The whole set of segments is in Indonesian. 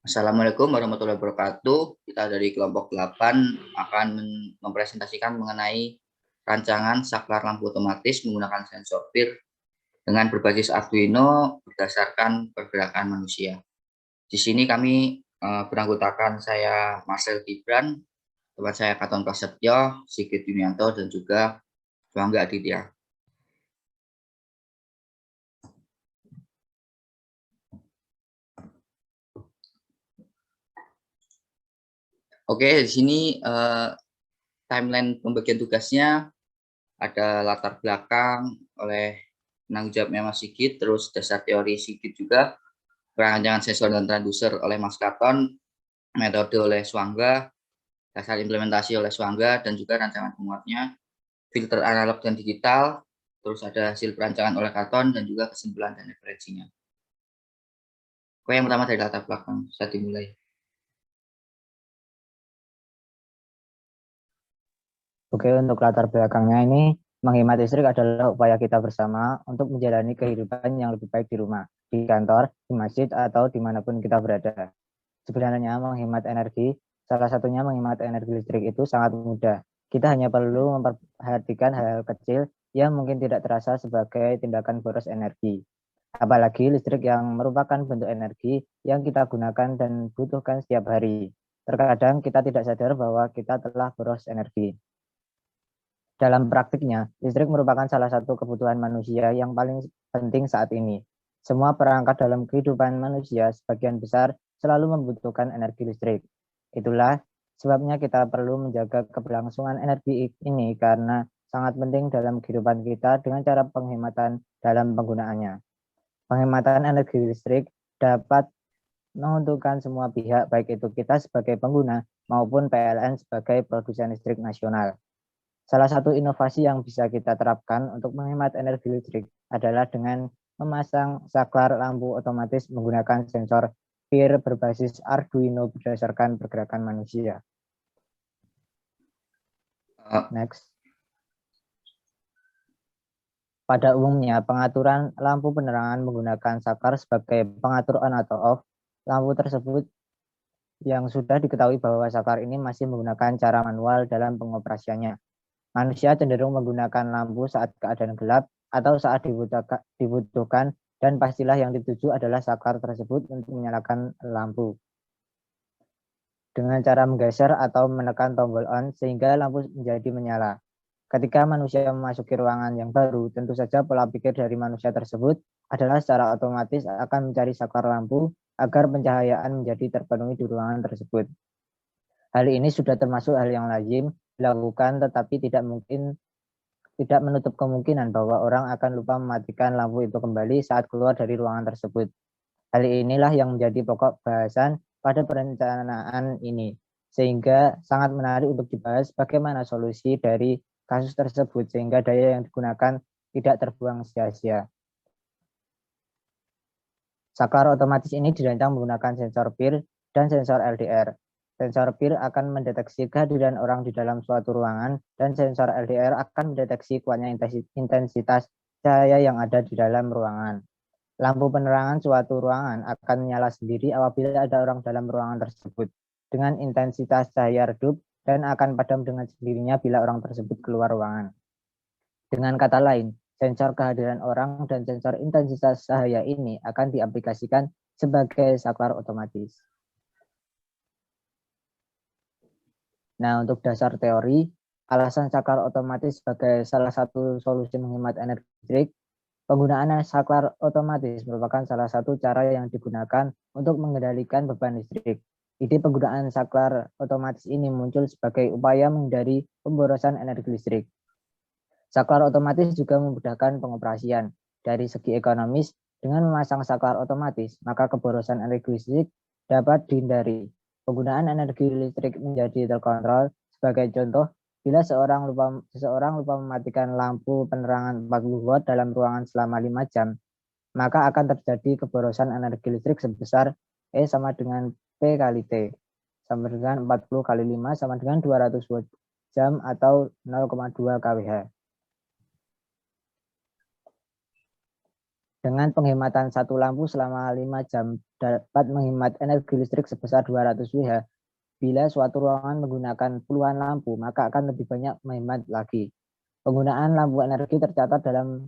Assalamualaikum warahmatullahi wabarakatuh. Kita dari kelompok 8 akan mempresentasikan mengenai rancangan saklar lampu otomatis menggunakan sensor PIR dengan berbasis Arduino berdasarkan pergerakan manusia. Di sini kami beranggotakan saya Marcel Gibran, teman saya Katon Prasetyo, Sigit Yunianto, dan juga Juangga Aditya. Oke, di sini timeline pembagian tugasnya ada latar belakang oleh penanggung jawabnya Mas Sigit, terus dasar teori Sigit juga, perancangan sensor dan transducer oleh Mas Katon, metode oleh Swangga, dasar implementasi oleh Swangga, dan juga rancangan penguatnya, filter analog dan digital, terus ada hasil perancangan oleh Katon, dan juga kesimpulan dan referensinya. Oke, yang pertama dari latar belakang, saya dimulai. Oke, untuk latar belakangnya ini, menghemat listrik adalah upaya kita bersama untuk menjalani kehidupan yang lebih baik di rumah, di kantor, di masjid, atau dimanapun kita berada. Sebenarnya menghemat energi, salah satunya menghemat energi listrik itu sangat mudah. Kita hanya perlu memperhatikan hal-hal kecil yang mungkin tidak terasa sebagai tindakan boros energi. Apalagi listrik yang merupakan bentuk energi yang kita gunakan dan butuhkan setiap hari. Terkadang kita tidak sadar bahwa kita telah boros energi. Dalam praktiknya, listrik merupakan salah satu kebutuhan manusia yang paling penting saat ini. Semua perangkat dalam kehidupan manusia sebagian besar selalu membutuhkan energi listrik. Itulah sebabnya kita perlu menjaga keberlangsungan energi ini karena sangat penting dalam kehidupan kita dengan cara penghematan dalam penggunaannya. Penghematan energi listrik dapat menguntungkan semua pihak, baik itu kita sebagai pengguna maupun PLN sebagai produsen listrik nasional. Salah satu inovasi yang bisa kita terapkan untuk menghemat energi listrik adalah dengan memasang saklar lampu otomatis menggunakan sensor PIR berbasis Arduino berdasarkan pergerakan manusia. Next. Pada umumnya, pengaturan lampu penerangan menggunakan saklar sebagai pengatur on atau off lampu tersebut yang sudah diketahui bahwa saklar ini masih menggunakan cara manual dalam pengoperasiannya. Manusia cenderung menggunakan lampu saat keadaan gelap atau saat dibutuhkan, dan pastilah yang dituju adalah saklar tersebut untuk menyalakan lampu. Dengan cara menggeser atau menekan tombol on sehingga lampu menjadi menyala. Ketika manusia memasuki ruangan yang baru, tentu saja pola pikir dari manusia tersebut adalah secara otomatis akan mencari saklar lampu agar pencahayaan menjadi terpenuhi di ruangan tersebut. Hal ini sudah termasuk hal yang lazim dilakukan, tetapi tidak menutup kemungkinan bahwa orang akan lupa mematikan lampu itu kembali saat keluar dari ruangan tersebut. Hal inilah yang menjadi pokok bahasan pada perencanaan ini, sehingga sangat menarik untuk dibahas bagaimana solusi dari kasus tersebut sehingga daya yang digunakan tidak terbuang sia-sia. Saklar otomatis ini dirancang menggunakan sensor PIR dan sensor LDR. Sensor PIR akan mendeteksi kehadiran orang di dalam suatu ruangan, dan sensor LDR akan mendeteksi kuatnya intensitas cahaya yang ada di dalam ruangan. Lampu penerangan suatu ruangan akan menyala sendiri apabila ada orang dalam ruangan tersebut dengan intensitas cahaya redup, dan akan padam dengan sendirinya bila orang tersebut keluar ruangan. Dengan kata lain, sensor kehadiran orang dan sensor intensitas cahaya ini akan diaplikasikan sebagai saklar otomatis. Nah, untuk dasar teori, alasan saklar otomatis sebagai salah satu solusi menghemat energi listrik, penggunaan saklar otomatis merupakan salah satu cara yang digunakan untuk mengendalikan beban listrik. Ide penggunaan saklar otomatis ini muncul sebagai upaya menghindari pemborosan energi listrik. Saklar otomatis juga memudahkan pengoperasian. Dari segi ekonomis, dengan memasang saklar otomatis, maka keborosan energi listrik dapat dihindari. Penggunaan energi listrik menjadi terkontrol. Sebagai contoh, bila seseorang lupa mematikan lampu penerangan 40 watt dalam ruangan selama 5 jam, maka akan terjadi keborosan energi listrik sebesar E sama dengan P kali T, sama dengan 40 kali 5 sama dengan 200 watt jam atau 0,2 kWh. Dengan penghematan satu lampu selama 5 jam dapat menghemat energi listrik sebesar 200 Wh. Bila suatu ruangan menggunakan puluhan lampu, maka akan lebih banyak menghemat lagi. Penggunaan lampu energi tercatat dalam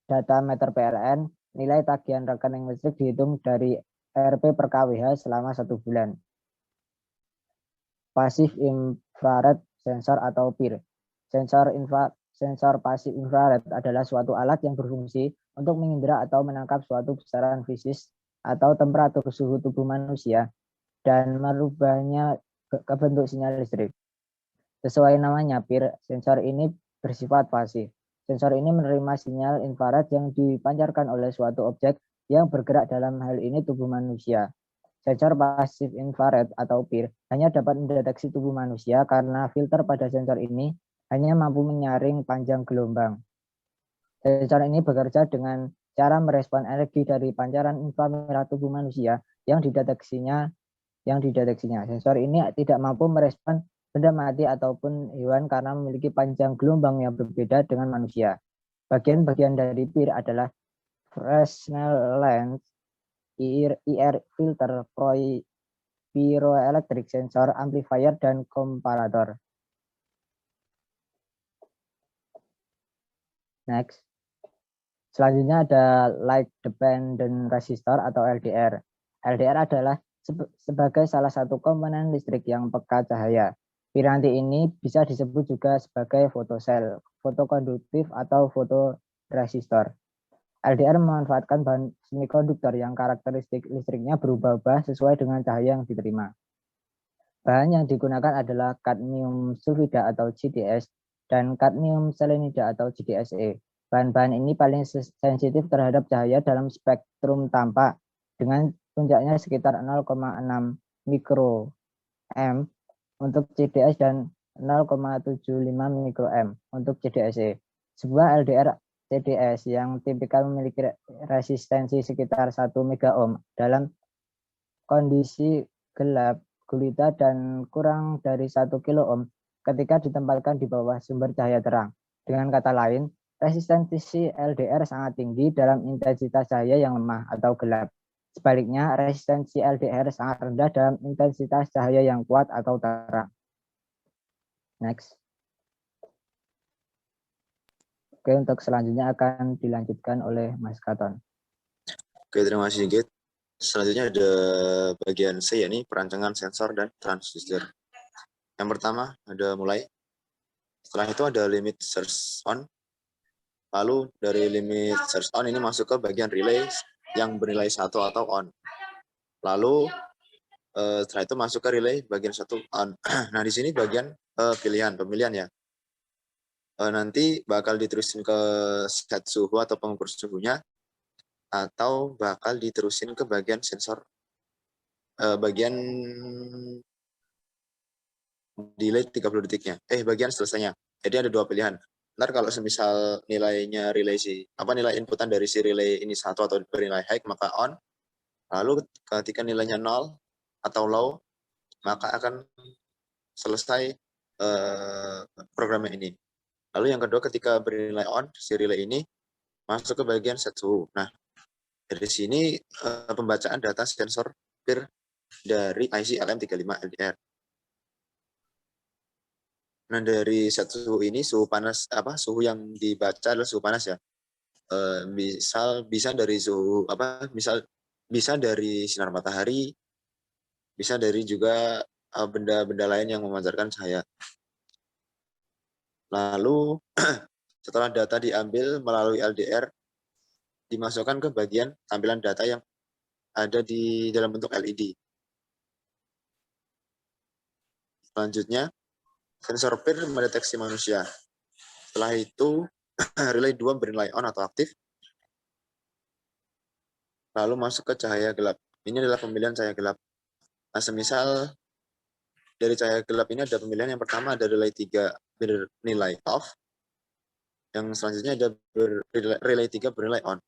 data meter PLN. Nilai tagihan rekening listrik dihitung dari Rp per kWh selama 1 bulan. Pasif infrared sensor atau PIR. Sensor pasif infrared adalah suatu alat yang berfungsi untuk mengindera atau menangkap suatu besaran fisik atau temperatur suhu tubuh manusia dan merubahnya ke bentuk sinyal listrik. Sesuai namanya, PIR, sensor ini bersifat pasif. Sensor ini menerima sinyal infrared yang dipancarkan oleh suatu objek yang bergerak, dalam hal ini tubuh manusia. Sensor pasif infrared atau PIR hanya dapat mendeteksi tubuh manusia karena filter pada sensor ini hanya mampu menyaring panjang gelombang. Sensor ini bekerja dengan cara merespon energi dari pancaran inframerah tubuh manusia yang dideteksinya. Sensor ini tidak mampu merespon benda mati ataupun hewan karena memiliki panjang gelombang yang berbeda dengan manusia. Bagian-bagian dari PIR adalah Fresnel lens, IR filter, pyroelectric sensor, amplifier, dan komparator. Next. Selanjutnya ada light dependent resistor atau LDR. LDR adalah sebagai salah satu komponen listrik yang peka cahaya. Piranti ini bisa disebut juga sebagai fotosel, fotokonduktif, atau fotoresistor. LDR memanfaatkan bahan semikonduktor yang karakteristik listriknya berubah-ubah sesuai dengan cahaya yang diterima. Bahan yang digunakan adalah kadmium sulfida atau GDS dan kadmium selenida atau GDSE. Bahan-bahan ini paling sensitif terhadap cahaya dalam spektrum tampak dengan puncaknya sekitar 0,6 mikroM untuk CDS dan 0,75 mikroM untuk CDSE. Sebuah LDR CDS yang tipikal memiliki resistensi sekitar 1 megaohm dalam kondisi gelap gulita dan kurang dari 1 kilo ohm ketika ditempatkan di bawah sumber cahaya terang. Dengan kata lain, resistensi LDR sangat tinggi dalam intensitas cahaya yang lemah atau gelap. Sebaliknya, resistensi LDR sangat rendah dalam intensitas cahaya yang kuat atau terang. Next. Oke, untuk selanjutnya akan dilanjutkan oleh Mas Katon. Oke, terima kasih Sigit. Selanjutnya ada bagian C, yakni perancangan sensor dan transistor. Yang pertama ada mulai. Setelah itu ada limit search on. Lalu dari limit search on ini masuk ke bagian relay yang bernilai 1 atau on. Lalu setelah itu masuk ke relay bagian 1 on. Nah, di sini bagian pemilihan ya. Nanti bakal diterusin ke set suhu atau pengukur suhunya, atau bakal diterusin ke bagian sensor bagian delay 30 detiknya. Bagian selesainya. Jadi ada dua pilihan. Ntar kalau semisal nilainya relay nilai inputan dari si relay ini 1 atau bernilai high, maka on. Lalu ketika nilainya 0 atau low, maka akan selesai programnya ini. Lalu yang kedua, ketika bernilai on, si relay ini masuk ke bagian set suhu. Nah, dari sini pembacaan data sensor PIR dari IC LM35 LDR. Nah, dari set suhu ini, suhu panas suhu yang dibaca adalah suhu panas ya. Bisa dari suhu bisa dari sinar matahari, bisa dari juga benda-benda lain yang memancarkan cahaya. Lalu setelah data diambil melalui LDR, dimasukkan ke bagian tampilan data yang ada di dalam bentuk LED. Selanjutnya, sensor PIR mendeteksi manusia. Setelah itu, relay 2 bernilai on atau aktif. Lalu masuk ke cahaya gelap. Ini adalah pemilihan cahaya gelap. Nah, semisal dari cahaya gelap ini ada pemilihan yang pertama, ada relay 3 bernilai off. Yang selanjutnya ada relay 3 bernilai on.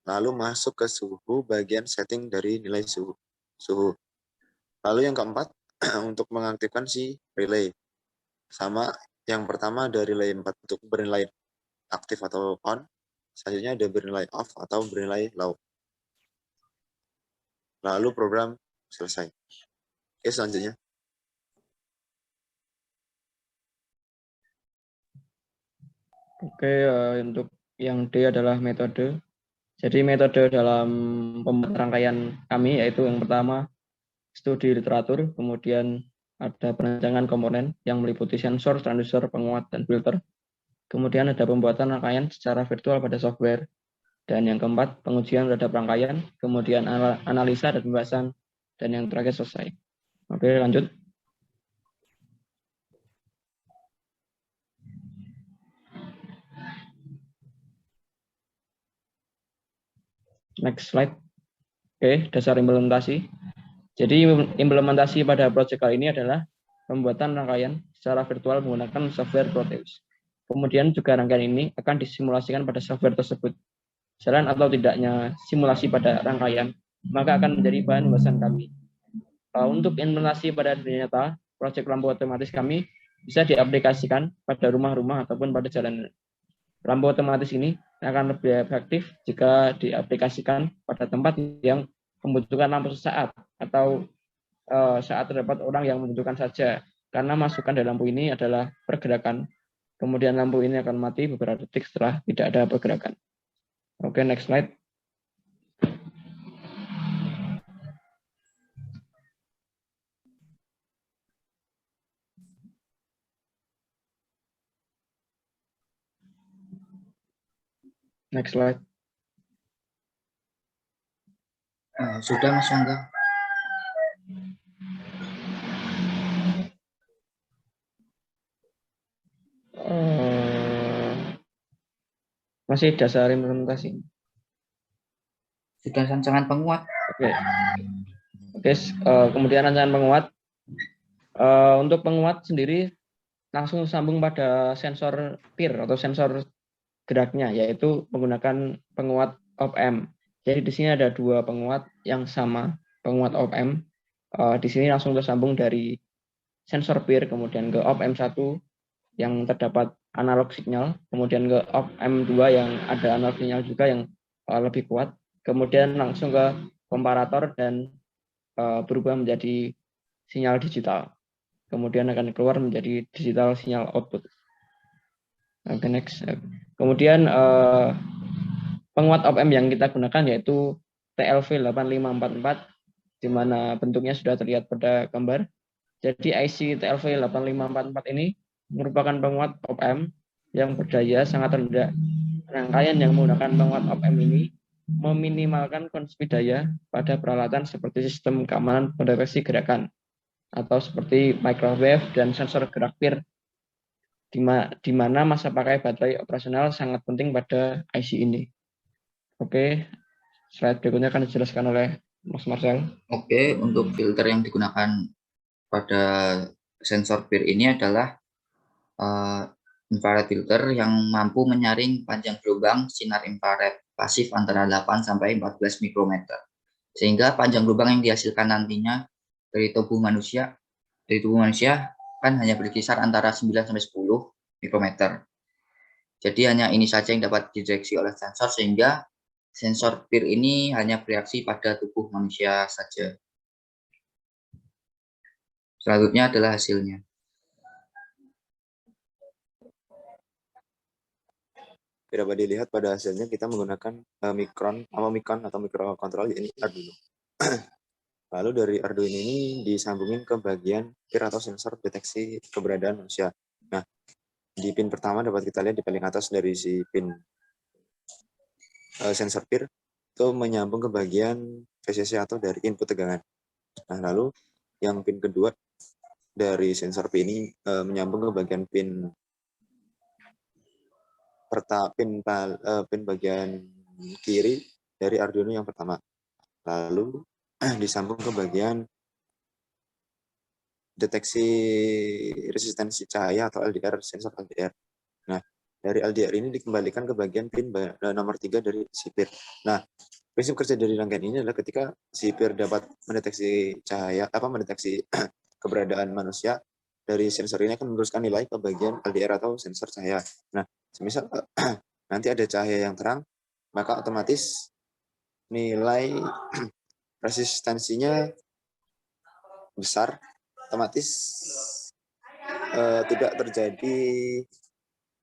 Lalu masuk ke suhu bagian setting dari nilai suhu. Lalu yang keempat, untuk mengaktifkan si relay. Sama yang pertama ada relay 4 untuk bernilai aktif atau on. Selanjutnya ada bernilai off atau bernilai low. Lalu program selesai. Oke, selanjutnya. Oke, untuk yang D adalah metode. Jadi metode dalam pembuatan rangkaian kami yaitu yang pertama studi literatur, kemudian ada perancangan komponen yang meliputi sensor, transducer, penguat, dan filter. Kemudian ada pembuatan rangkaian secara virtual pada software. Dan yang keempat, pengujian terhadap rangkaian, kemudian analisa dan pembahasan, dan yang terakhir selesai. Oke, lanjut. Next slide. Oke, dasar implementasi. Jadi implementasi pada proyek kali ini adalah pembuatan rangkaian secara virtual menggunakan software Proteus. Kemudian juga rangkaian ini akan disimulasikan pada software tersebut. Jalan atau tidaknya simulasi pada rangkaian, maka akan menjadi bahan pembahasan kami. Untuk implementasi pada dunia nyata, proyek lampu otomatis kami bisa diaplikasikan pada rumah-rumah ataupun pada jalan. Lampu otomatis ini akan lebih efektif jika diaplikasikan pada tempat yang membutuhkan lampu sesaat atau saat terdapat orang yang membutuhkan saja. Karena masukan dari lampu ini adalah pergerakan. Kemudian lampu ini akan mati beberapa detik setelah tidak ada pergerakan. Oke, next slide. Next slide. Sudah Mas Angga. Masih dasar implementasi. Sudah rancangan penguat. Oke. Oke, kemudian rancangan penguat. Untuk penguat sendiri langsung sambung pada sensor PIR atau sensor geraknya, yaitu menggunakan penguat op-amp. Jadi di sini ada dua penguat yang sama, penguat op-amp. Di sini langsung tersambung dari sensor PIR, kemudian ke op-amp 1 yang terdapat analog signal, kemudian ke op-amp 2 yang ada analog signal juga yang lebih kuat, kemudian langsung ke komparator dan berubah menjadi sinyal digital. Kemudian akan keluar menjadi digital sinyal output. Oke, next. Kemudian penguat op-amp yang kita gunakan yaitu TLV8544, di mana bentuknya sudah terlihat pada gambar. Jadi IC TLV8544 ini merupakan penguat op-amp yang berdaya sangat rendah. Rangkaian yang menggunakan penguat op-amp ini meminimalkan konsumsi daya pada peralatan seperti sistem keamanan pendeteksi gerakan atau seperti microwave dan sensor gerak PIR, di mana masa pakai baterai operasional sangat penting pada IC ini. Oke, slide berikutnya akan dijelaskan oleh Mas Marcel. Oke, untuk filter yang digunakan pada sensor PIR ini adalah infrared filter yang mampu menyaring panjang gelombang sinar infrared pasif antara 8 sampai 14 mikrometer. Sehingga panjang gelombang yang dihasilkan nantinya dari tubuh manusia kan hanya berkisar antara 9 sampai 10 mikrometer. Jadi hanya ini saja yang dapat dideteksi oleh sensor, sehingga sensor PIR ini hanya bereaksi pada tubuh manusia saja. Selanjutnya adalah hasilnya. Dapat dilihat pada hasilnya kita menggunakan micron atau microcontroller, ini Arduino. Lalu dari Arduino ini disambungin ke bagian PIR atau sensor deteksi keberadaan manusia. Nah, di pin pertama dapat kita lihat di paling atas dari si pin sensor PIR itu menyambung ke bagian VCC atau dari input tegangan. Nah, lalu yang pin kedua dari sensor PIR ini menyambung ke bagian pin bagian kiri dari Arduino yang pertama. Lalu disambung ke bagian deteksi resistensi cahaya atau LDR, sensor LDR. Nah, dari LDR ini dikembalikan ke bagian pin nomor 3 dari si PIR. Nah, prinsip kerja dari rangkaian ini adalah ketika si PIR dapat mendeteksi cahaya, mendeteksi keberadaan manusia, dari sensor ini akan meneruskan nilai ke bagian LDR atau sensor cahaya. Nah, semisal nanti ada cahaya yang terang, maka otomatis nilai resistensinya besar, otomatis tidak terjadi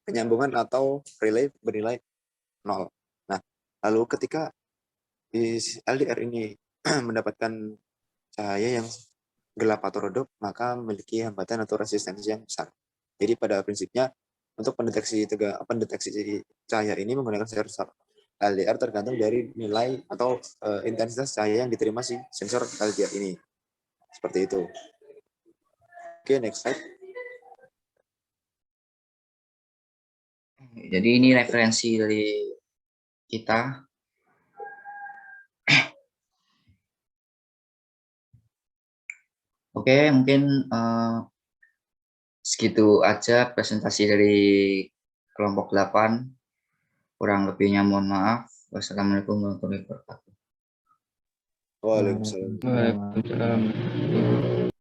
penyambungan atau relay bernilai 0. Nah, lalu ketika di LDR ini mendapatkan cahaya yang gelap atau redup, maka memiliki hambatan atau resistensi yang besar. Jadi pada prinsipnya untuk pendeteksi cahaya ini menggunakan sensor LDR tergantung dari nilai atau intensitas cahaya yang diterima si sensor LDR ini. Seperti itu. Oke, next slide. Jadi ini referensi dari kita. Oke, mungkin segitu aja presentasi dari kelompok 8. Kurang lebihnya mohon maaf. Wassalamualaikum warahmatullahi wabarakatuh. Waalaikumsalam. Waalaikumsalam.